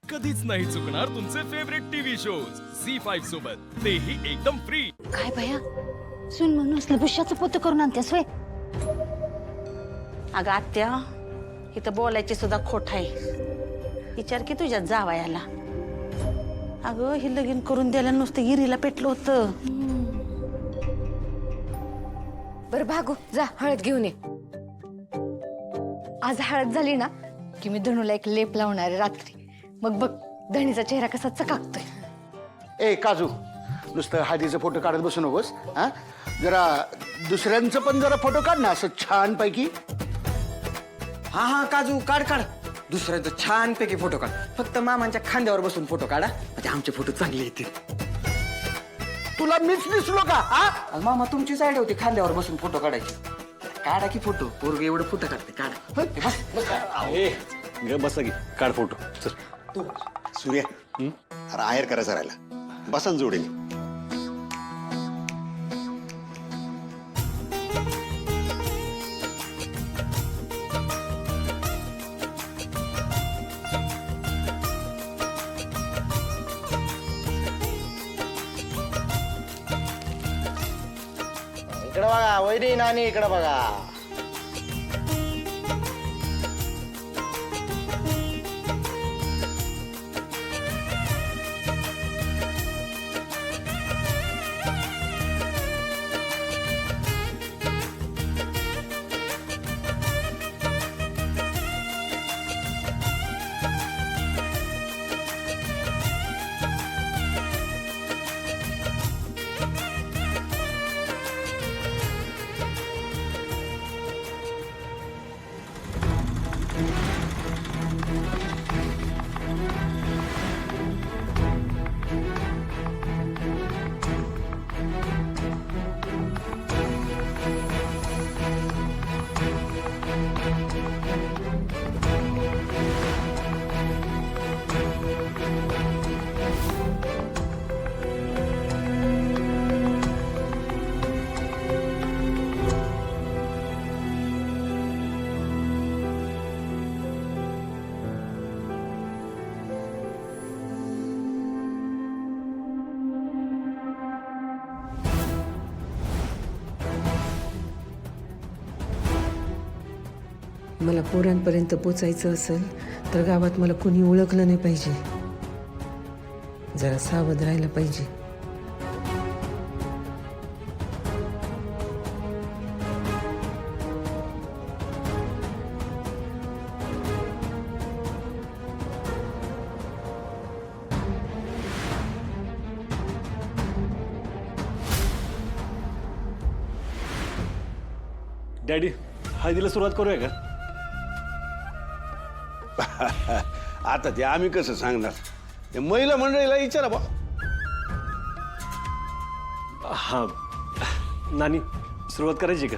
कधीच नाही चुकणार तुमचे फेवरेट टीव्ही शोज झी5 सोबत, तेही एकदम फ्री। काय भया सुन म्हणून असलं बुशाचं पोत करून आणतेस वय? अगं आत्या, इथं बोलायची सुद्धा खोट आहे। विचार की तुझ्या जावयाला, अगं हे लगीन करून द्यायला नुसतं गिरीला पेटलं होतं। बर भागू जा हळद घेऊन ये। आज हळद झाली ना की मी धनुला एक लेप लावणार आहे रात्री, मग बघ धनीचा चेहरा कसा चकाकतोय। ए काजू, नुसतं हळदीचे फोटो काढत बसू नकोस हा। जरा दुसऱ्यांचं पण जरा फोटो काढ ना असं छान पैकी। हा हा काजू काढ काढ, दुसऱ्याचा छान पैकी फोटो काढ। फक्त मामांच्या खांद्यावर बसून फोटो काढा, म्हणजे आमचे फोटो चांगले येतील। तुला मीच दिसलो का हा? अहो, मामा तुमची साईड होती खांद्यावर बसून फोटो काढायची। काढा की फोटो, पोरग एवढं फोटो काढते, काढा। हे बस, बस. बसा की काढ फोटो चल। तू सूर्या अरे आहेर करायचा राहिला, बसन जोडेल। इकडे बघा वैरी नानी, इकडे बघा। मला पोरांपर्यंत पोचायचं असेल तर गावात मला कोणी ओळखलं नाही पाहिजे, जरा सावध राहायला पाहिजे। डॅडी हळदीला सुरुवात करूया का? आता ते आम्ही कसं सांगणार, ते महिला मंडळीला विचारा बा। हा नानी सुरुवात करायची का?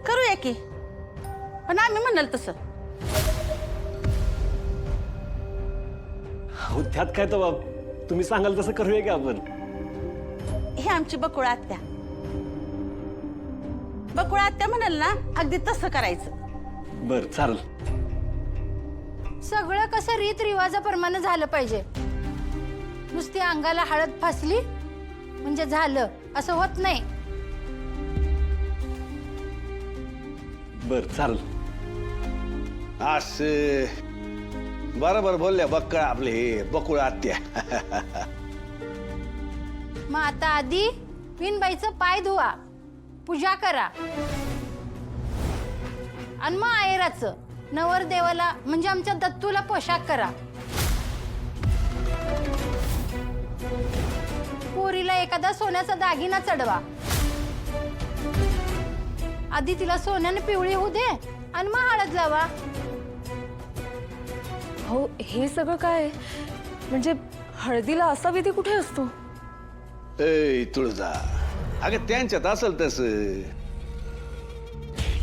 करूया की, पण आम्ही म्हणाल तसं। हो त्यात काय तर बाप, तुम्ही सांगाल तसं करूया की आपण। हे आमची बकुळा आत्या, बकुळा आत्या म्हणाल ना अगदी तसं करायचं। बर चालेल। सगळं कसं रीत रिवाजाप्रमाणे झालं पाहिजे, नुसती अंगाला हळद फासली म्हणजे झालं असं होत नाही। बर चालेल। असं बरोबर बोलल्या बक्कळ आपले हे बकुळ आत्या। मग आता आधी विनबाईचं पाय धुवा, पूजा करा, आणि मग आयराचं नवरदेवाला म्हणजे आमच्या दत्तूला पोशाख करा। पोरीला एखादा सोन्याचा दागिना चढवा, आधी तिला सोन्याने पिवळी होऊ दे आणि मग हळद लावा। हो हे सगळं काय म्हणजे हळदीला असा विधी कुठे असतो? ए तुळजा, अगं त्यांच्यात असेल तसं,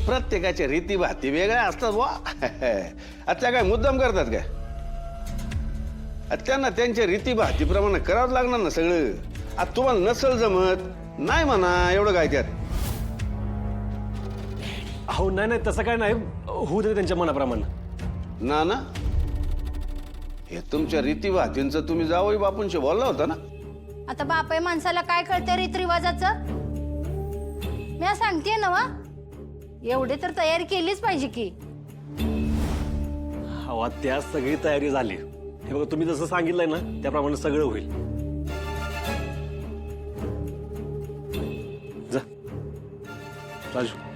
प्रत्येकाच्या रीती भाती वेगळ्या असतात वा। त्या काय मुद्दाम करतात काय? त्यांना त्यांच्या रीती भातीप्रमाणे करावं लागणार ना सगळं। आता तुम्हाला नसल जमत नाही म्हणा, एवढं काय त्यात। हो नाही नाही तसं काय नाही, होऊ दे त्यांच्या मनाप्रमाणे। ना ना हे तुमच्या रीतिभातींचं तुम्ही जावई बापूंशी बोलला होता ना. आता बापाई माणसाला काय कळतंय रीतरिवाजाचं? मी सांगते ना वा, एवढे तर तयारी केलीच पाहिजे की. हवा त्या सगळी तयारी झाली. हे बघा तुम्ही जसं सांगितलंय ना त्याप्रमाणे सगळं होईल. जा राजू.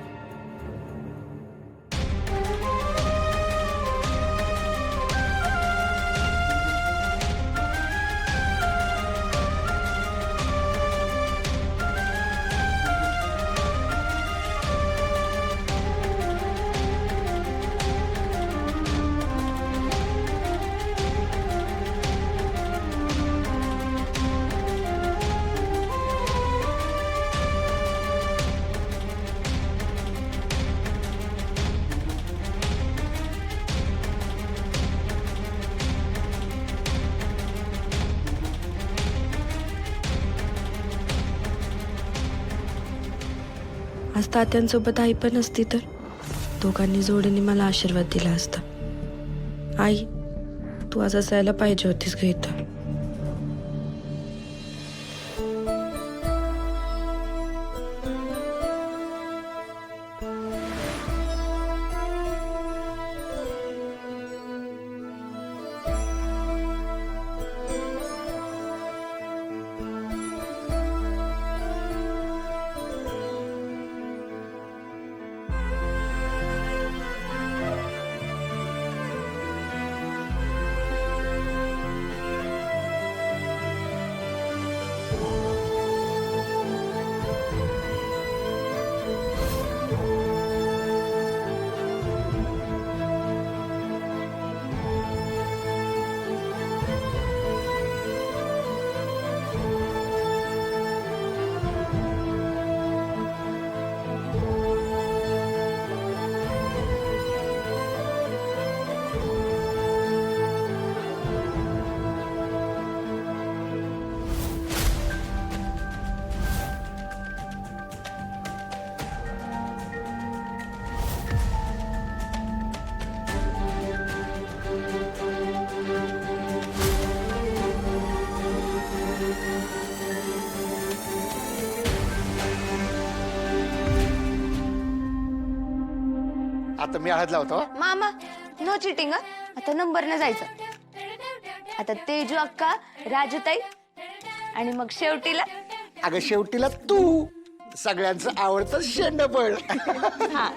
आज तात्यांसोबत आई पण असती तर दोघांनी जोडीने मला आशीर्वाद दिला असता. आई, तू आज असायला पाहिजे होतीस ग इथं. आता मी हळद लावतो हं. मामा, नो चिटिंग. आता नंबर न जायचं. आता तेजू अक्का, राजूताई आणि मग शेवटीला अगं शेवटीला तू सगळ्यांचं आवडतं शेंडफळ. हा.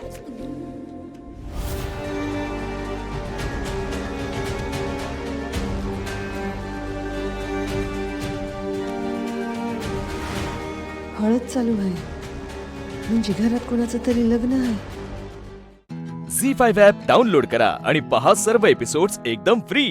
हळद चालू आहे म्हणजे घरात कोणाचं तरी लग्न आहे. झी 5 ॲप डाउनलोड करा आणि पहा सर्व एपिसोड्स एकदम फ्री.